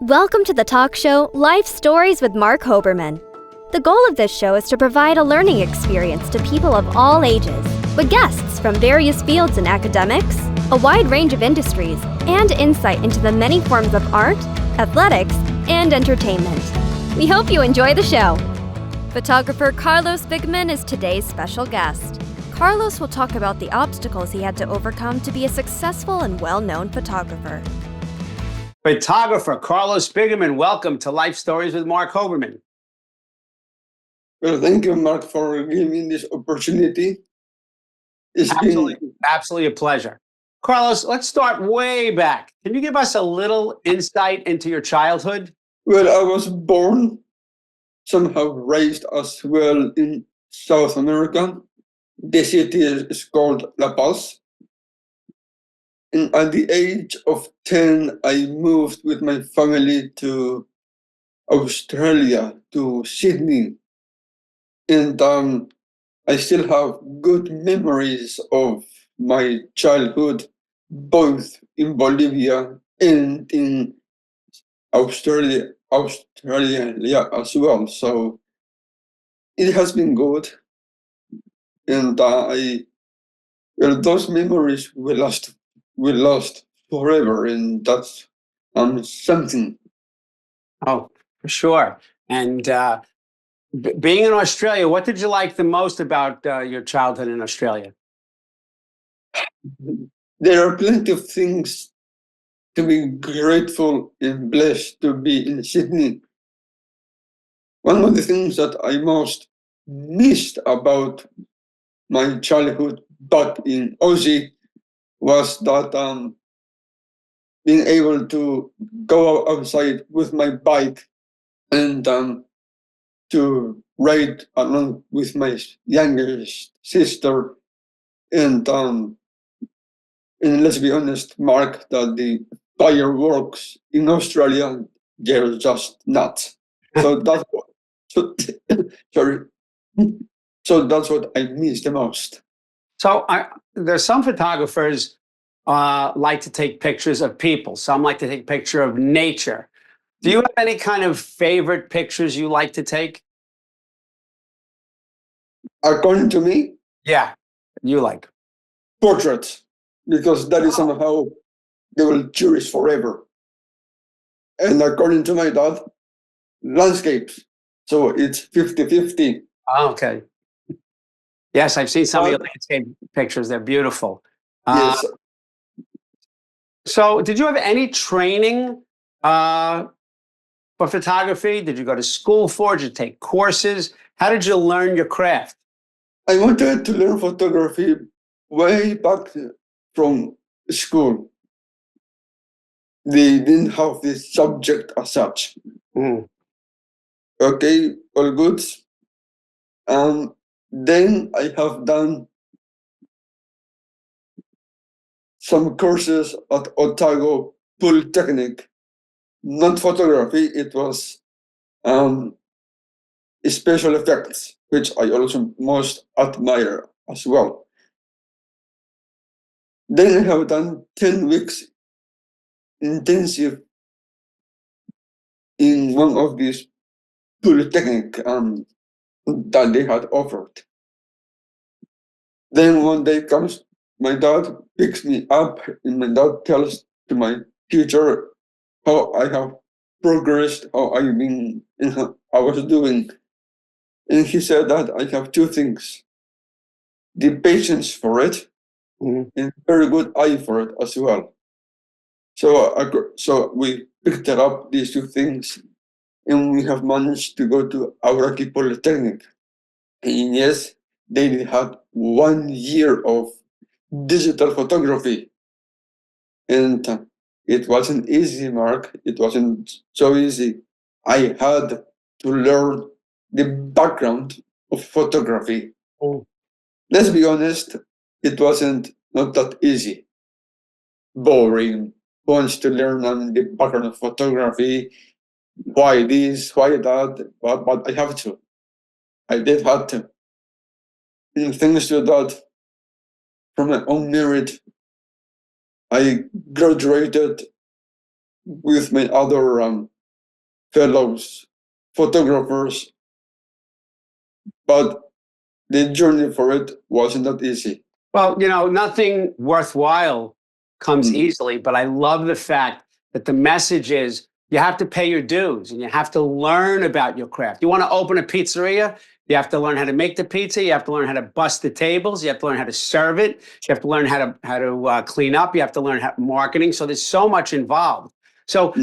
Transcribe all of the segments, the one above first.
Welcome to the talk show Life Stories with Marc Hoberman. The goal of this show is to provide a learning experience to people of all ages, with guests from various fields in academics, a wide range of industries, and insight into the many forms of art, athletics, and entertainment. We hope you enjoy the show. Photographer Carlos Biggemann is today's special guest. Carlos will talk about the obstacles he had to overcome to be a successful and well-known photographer. Photographer Carlos Biggemann, welcome to Life Stories with Marc Hoberman. Well, thank you, Mark, for giving me this opportunity. Absolutely a pleasure. Carlos, let's start way back. Can you give us a little insight into your childhood? Well, I was born, somehow raised as well in South America. The city is called La Paz. And at the age of 10, I moved with my family to Australia, to Sydney. And I still have good memories of my childhood, both in Bolivia and in Australia as well. So it has been good. And those memories will last forever, and that's something. Oh, for sure. And being in Australia, what did you like the most about your childhood in Australia? There are plenty of things to be grateful and blessed to be in Sydney. One of the things that I most missed about my childhood back in Aussie was that being able to go outside with my bike and to ride along with my youngest sister. And let's be honest, Mark, that the fireworks in Australia, they're just nuts. So that's So that's what I miss the most. So there's some photographers like to take pictures of people. Some like to take picture of nature. Do you have any kind of favorite pictures you like to take? According to me, Yeah, you like portraits, because that is somehow they will cherish forever. And according to my dad, landscapes. So it's 50-50. Oh, okay. Yes, I've seen some of your landscape pictures. They're beautiful. Yes. So did you have any training for photography? Did you go to school for it? Did you take courses? How did you learn your craft? I wanted to learn photography way back from school. They didn't have this subject as such. Mm. Okay, all good. Then I have done some courses at Otago Polytechnic. Not photography, it was special effects, which I also most admire as well. Then I have done 10 weeks intensive in one of these polytechnic that they had offered. Then one day comes, my dad picks me up, and my dad tells to my teacher how I have progressed, how I've been, and how I was doing. And he said that I have two things: the patience for it, and very good eye for it as well. So we picked it up, these two things, and we have managed to go to Auraki Polytechnic. And yes, they had 1 year of digital photography. And it wasn't easy, Mark. It wasn't so easy. I had to learn the background of photography. Oh. Let's be honest, it wasn't not that easy. Boring. Wants to learn on the background of photography. Why this, why that? But I have to. I did have to. And thanks to that, from my own merit, I graduated with my other fellows photographers, but the journey for it wasn't that easy. Well, nothing worthwhile comes easily, but I love the fact that the message is you have to pay your dues and you have to learn about your craft. You want to open a pizzeria, you have to learn how to make the pizza, you have to learn how to bust the tables, you have to learn how to serve it, you have to learn how to clean up, you have to learn marketing. So there's so much involved. So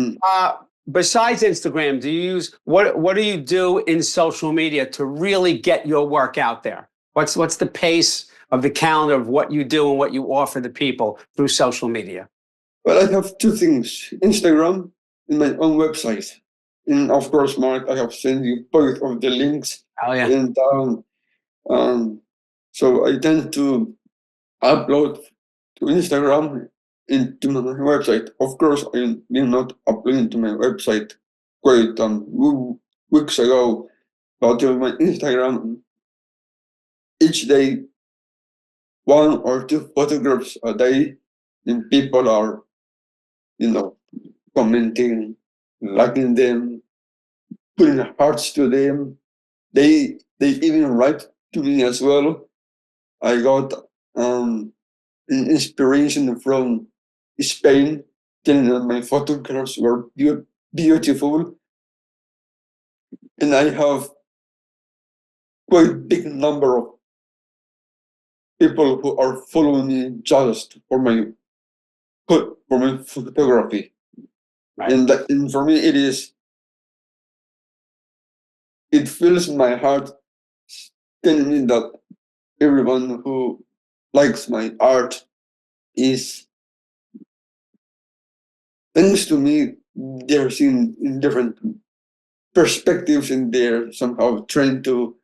besides Instagram, do you use what do you do in social media to really get your work out there? What's the pace of the calendar of what you do and what you offer the people through social media? Well, I have two things: Instagram and my own website. And of course, Mark, I have sent you both of the links. Oh yeah. And so I tend to upload to Instagram into my website. Of course, I did not upload to my website quite weeks ago, but to my Instagram each day, one or two photographs a day, and people are, commenting, liking them, putting hearts to them. They even write to me as well. I got an inspiration from Spain, telling that my photographs were beautiful, and I have quite big number of people who are following me just for my photography. Right. And for me, it fills my heart telling me that everyone who likes my art is, thanks to me, they're seeing in different perspectives and they're somehow trying to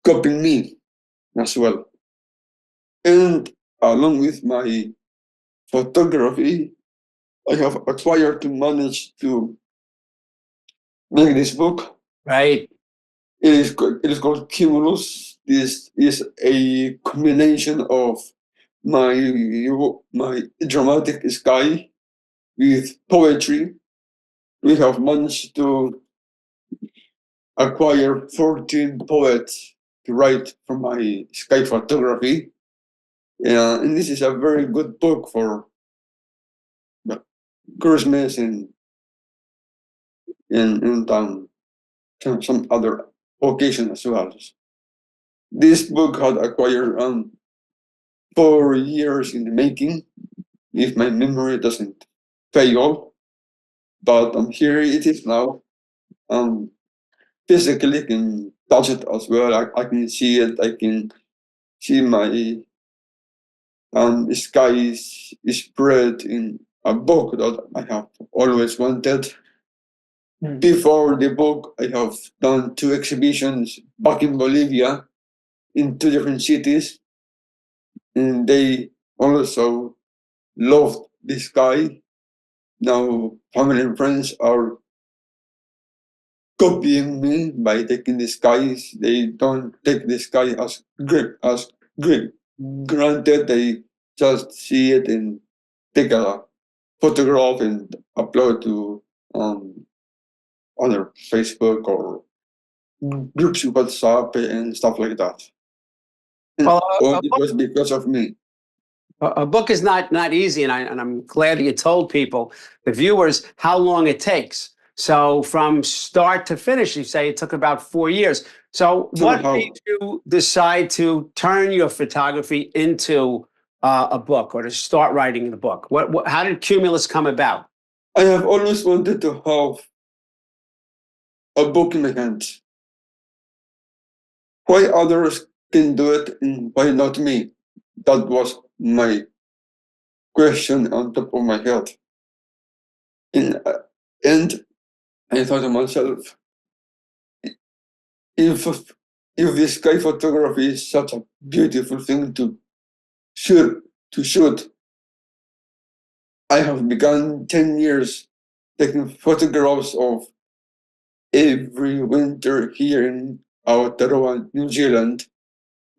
copy me as well. And along with my photography, I have acquired to manage to make this book. Right. It is called Cumulus. This is a combination of my dramatic sky with poetry. We have managed to acquire 14 poets to write from my sky photography. And this is a very good book for Christmas and some other occasions as well. This book had acquired 4 years in the making, if my memory doesn't fail. But here it is now. Physically can touch it as well. I can see it. I can see my sky is spread in a book that I have always wanted. Before the book, I have done 2 exhibitions back in Bolivia in 2 different cities, and they also loved the sky. Now, family and friends are copying me by taking the skies. They don't take the sky as granted. They just see it and take a photograph and upload to other Facebook or groups in WhatsApp and stuff like that. And Well, all it was because of me. a book is not easy, and I'm glad that you told people, the viewers, how long it takes. So from start to finish, you say it took about 4 years. So what made you decide to turn your photography into a book or to start writing the book? How did Cumulus come about? I have always wanted to have a book in my hands. Why others can do it and why not me? That was my question on top of my head. And I thought to myself, if the sky photography is such a beautiful thing to shoot, I have begun 10 years taking photographs of every winter here in Aotearoa, New Zealand,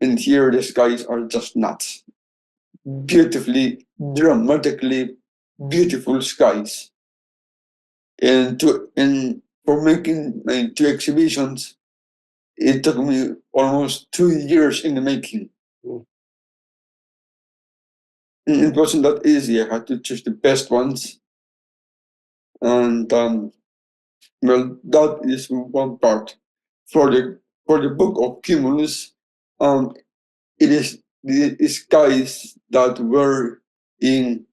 and here the skies are just nuts. Beautifully, dramatically beautiful skies. And for making my 2 exhibitions, it took me almost 2 years in the making. And it wasn't that easy. I had to choose the best ones. And well, that is one part. For the book of Cumulus, it is the skies that were in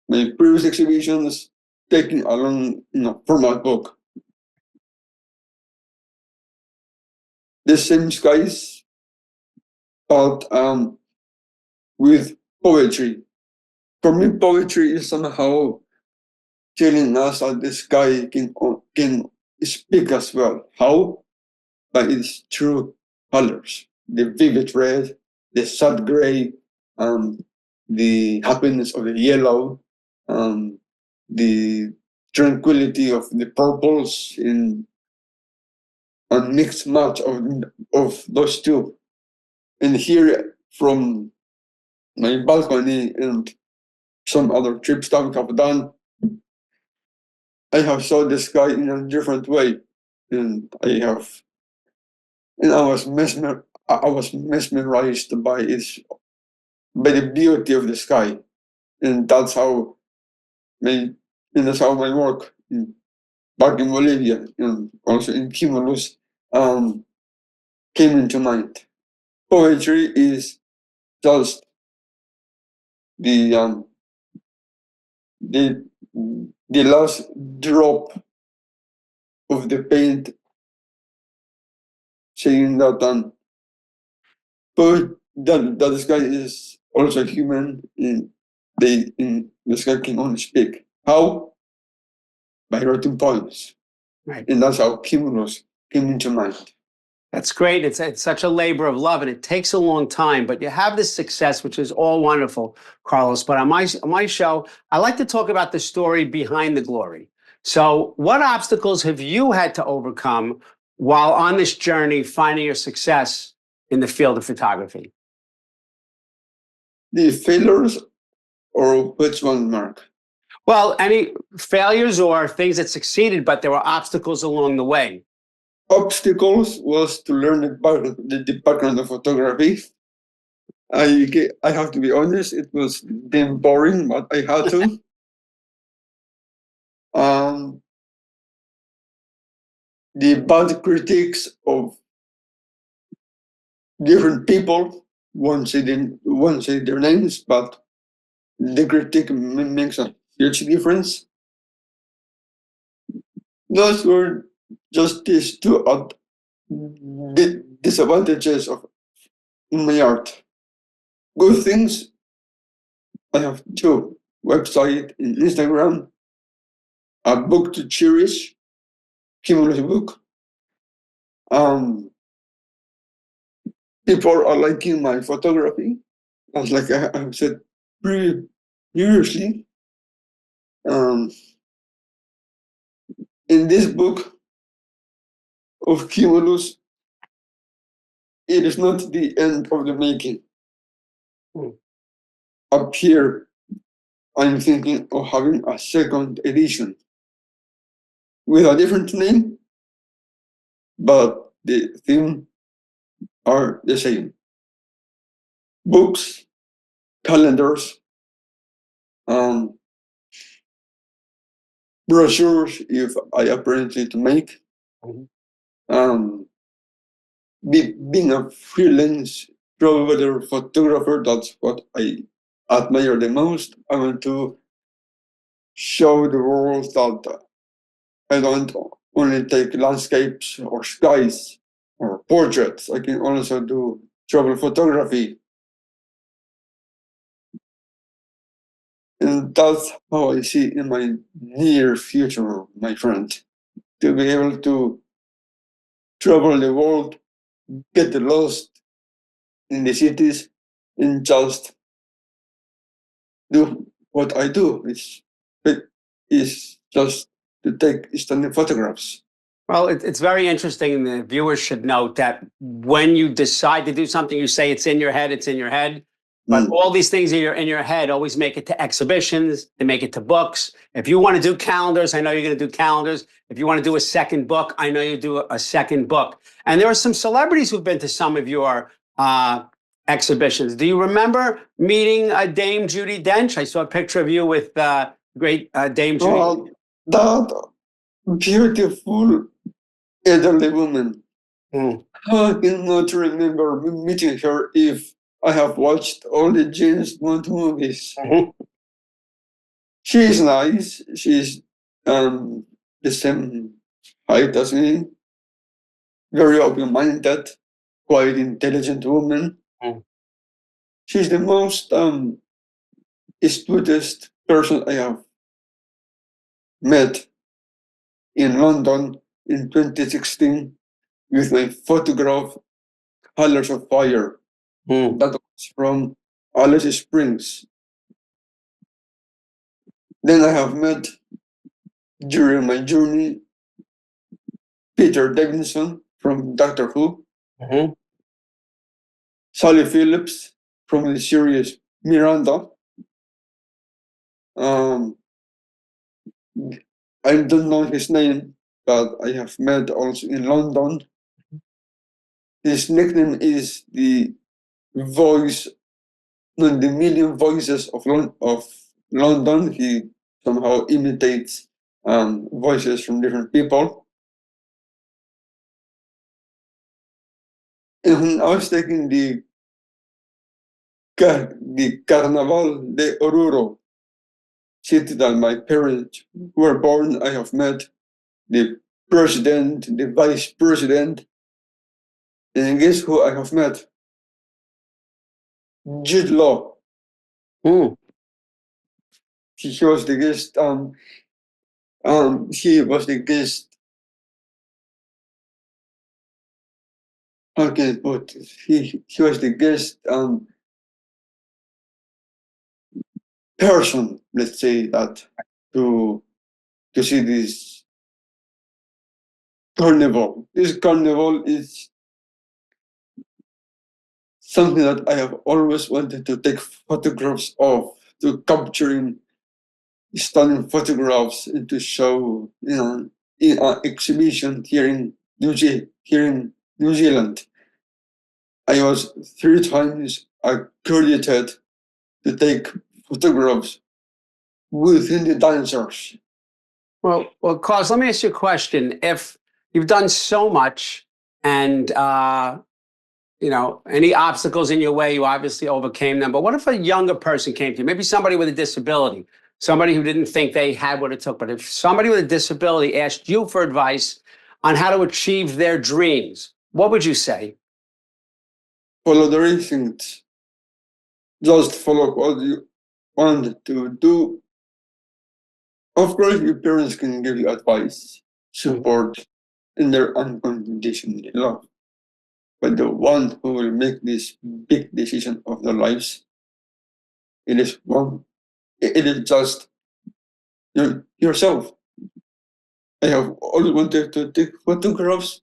my previous exhibitions taken along in a formal book. The same skies, but with poetry. For me, poetry is somehow telling us that the sky can speak as well. How? By its true colors: the vivid red, the sad gray, the happiness of the yellow, the tranquility of the purples, in a mixed match of those two. And here, from my balcony and some other trips that we have done, I have saw the sky in a different way, and I was mesmerized by the beauty of the sky, and my that's how my work back in Bolivia and also in Cumulus came into mind. Poetry is just the the the last drop of the paint, saying that that the sky is also human, and the sky can only speak. How? By writing poems. Right. And that's how Cumulus came into mind. That's great. It's such a labor of love, and it takes a long time, but you have this success, which is all wonderful, Carlos. But on my show, I like to talk about the story behind the glory. So what obstacles have you had to overcome while on this journey finding your success in the field of photography? The failures, or which one, Mark? Well, any failures or things that succeeded, but there were obstacles along the way. Obstacles was to learn the background of photography. I have to be honest, it was damn boring, but I had to. The bad critiques of different people, won't say their names, but the critique makes a huge difference. Those were just these two disadvantages of my art. Good things: I have two website and Instagram, a book to cherish, Cumulus book. People are liking my photography, as like I've said previously. In this book of Cumulus, it is not the end of the making. Up here, I'm thinking of having a second edition with a different name, but the theme are the same. Books, calendars, brochures, if I apparently to make. Being a freelance traveler photographer, that's what I admire the most. I want to show the world that I don't only take landscapes or skies or portraits. I can also do travel photography. And that's how I see in my near future, my friend, to be able to travel the world, get lost in the cities, and just do what I do. It is just to take stunning photographs. Well, it's very interesting, and the viewers should note that when you decide to do something, you say it's in your head, But all these things in your head always make it to exhibitions, they make it to books. If you want to do calendars, I know you're going to do calendars. If you want to do a second book, I know you do a second book. And there are some celebrities who've been to some of your exhibitions. Do you remember meeting Dame Judi Dench? I saw a picture of you with great Dame Judi. That beautiful elderly woman. I cannot remember meeting her if I have watched all the James Bond movies. She is nice. She's the same height as me. Very open-minded, quite intelligent woman. She's the most sweetest person I have met in London in 2016 with my photograph, Colors of Fire. That was from Alice Springs. Then I have met during my journey Peter Davidson from Doctor Who, Sally Phillips from the series Miranda. I don't know his name, but I have met also in London. His nickname is the voice, no, the million voices of London. He somehow imitates voices from different people. And when I was taking the Carnaval de Oruro, city that my parents were born, I have met the president, the vice president, and guess who I have met? Jude Law. He was the guest. He was the guest. How can I put it? He was the guest person, let's say that, to see this carnival. This carnival is something that I have always wanted to take photographs of, to capturing stunning photographs and to show, in an exhibition here in New Zealand. I was 3 times accredited to take photographs within the dancers. Well, Carlos, let me ask you a question. If you've done so much and, any obstacles in your way, you obviously overcame them. But what if a younger person came to you, maybe somebody with a disability, somebody who didn't think they had what it took, but if somebody with a disability asked you for advice on how to achieve their dreams, what would you say? Follow the instincts. Just follow what you want to do. Of course, your parents can give you advice, support, in their unconditional love. But the one who will make this big decision of their lives, it is just yourself. I have always wanted to take photographs.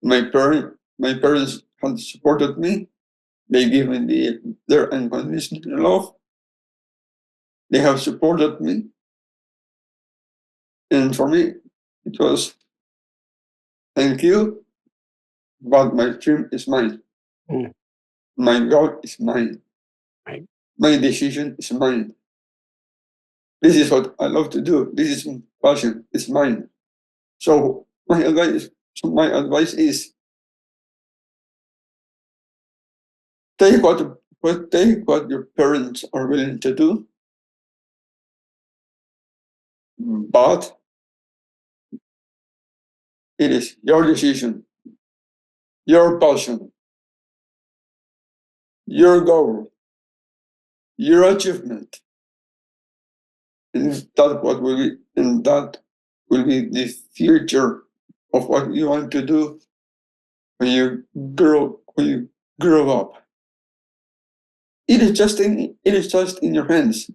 My parents had supported me. They gave me their unconditional love. They have supported me. And for me, it was, thank you, but my dream is mine. My goal is mine. Right. My decision is mine. This is what I love to do. This is my passion. It's mine. So my advice is take what your parents are willing to do, but it is your decision, your passion, your goal, your achievement. And that will be the future of what you want to do when you grow up. It is just in your hands,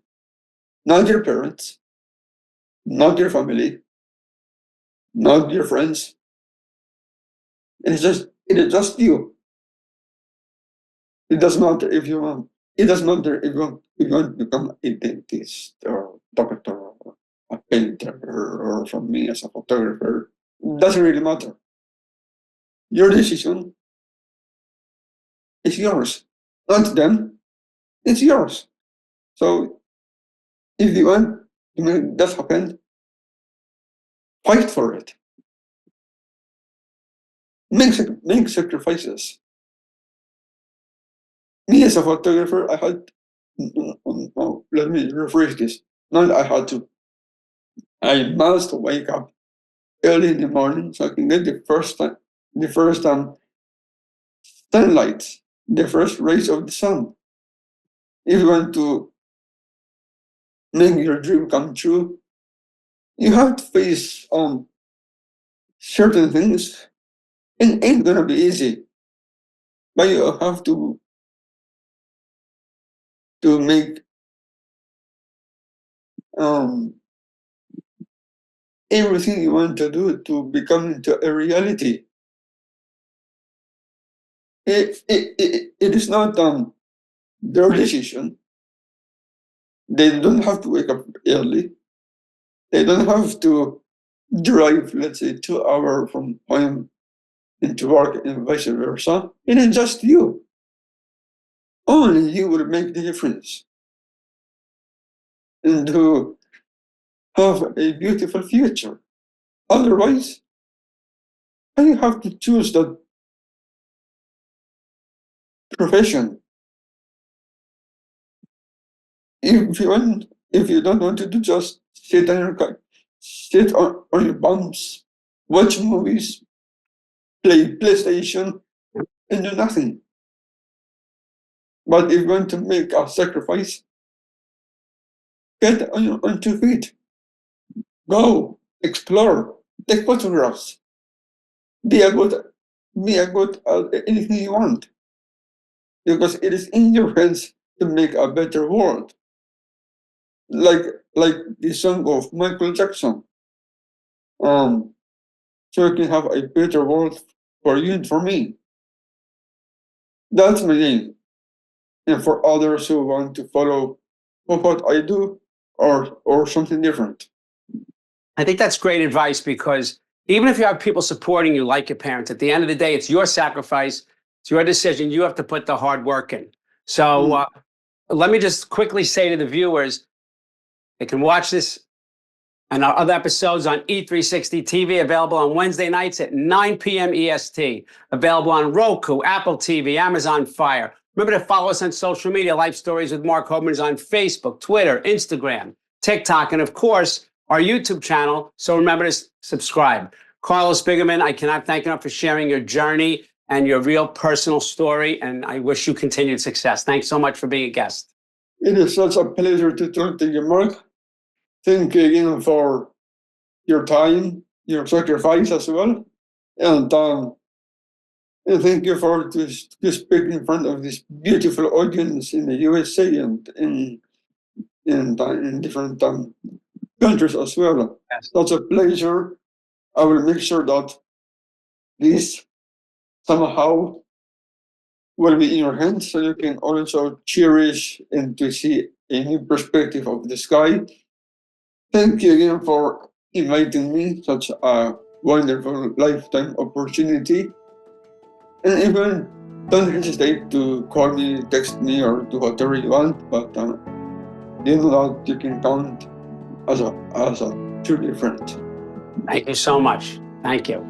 not your parents, not your family, not your friends. It is just you. It doesn't matter if you want. It doesn't matter if you want to become a dentist or doctor or a painter or from me as a photographer. It doesn't really matter. Your decision is yours, not them. It's yours. So if you want to make that happen, fight for it. Make sacrifices. Me as a photographer, I had. Let me rephrase this. Not I had to. I must wake up early in the morning so I can get the first sunlight, the first rays of the sun. If you want to make your dream come true, you have to face certain things. It ain't gonna be easy, but you have to make everything you want to do to become into a reality. It is not their decision. They don't have to wake up early. They don't have to drive, let's say, 2 hours from home into work and vice versa. It is just you. Only you will make the difference. And to have a beautiful future. Otherwise, you have to choose that profession. If you don't want to do, just sit on your bums, watch movies, play PlayStation, and do nothing. But if you want to make a sacrifice, get on 2 feet. Go, explore, take photographs. Be a good anything you want. Because it is in your hands to make a better world. Like the song of Michael Jackson. So you can have a better world for you and for me. That's my aim. And for others who want to follow what I do or something different. I think that's great advice, because even if you have people supporting you like your parents, at the end of the day, it's your sacrifice, it's your decision. You have to put the hard work in. So let me just quickly say to the viewers, they can watch this and our other episodes on E360 TV, available on Wednesday nights at 9 p.m. EST, available on Roku, Apple TV, Amazon Fire. Remember to follow us on social media. Life Stories with Marc Hoberman is on Facebook, Twitter, Instagram, TikTok, and of course, our YouTube channel. So remember to subscribe. Carlos Biggemann, I cannot thank you enough for sharing your journey and your real personal story, and I wish you continued success. Thanks so much for being a guest. It is such a pleasure to talk to you, Mark. Thank you again for your time, your sacrifice as well. And thank you for to speak in front of this beautiful audience in the USA and in different countries as well. Yes. That's a pleasure. I will make sure that this somehow will be in your hands, so you can also cherish and to see a new perspective of the sky. Thank you again for inviting me, such a wonderful lifetime opportunity. And even don't hesitate to call me, text me, or do whatever you want, but you know that you can count as a truly friend. Thank you so much. Thank you.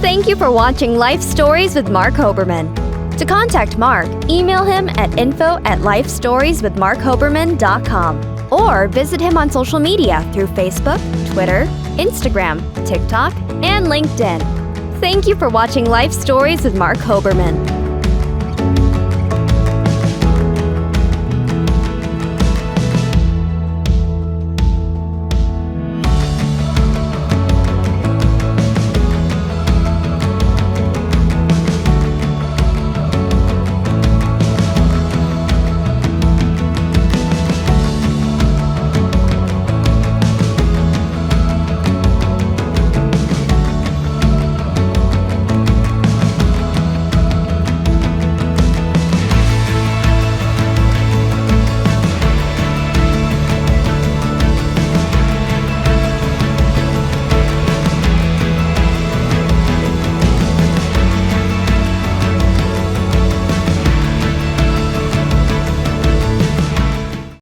Thank you for watching Life Stories with Marc Hoberman. To contact Marc, email him at info@lifestorieswithmarchoberman.com or visit him on social media through Facebook, Twitter, Instagram, TikTok, and LinkedIn. Thank you for watching Life Stories with Marc Hoberman.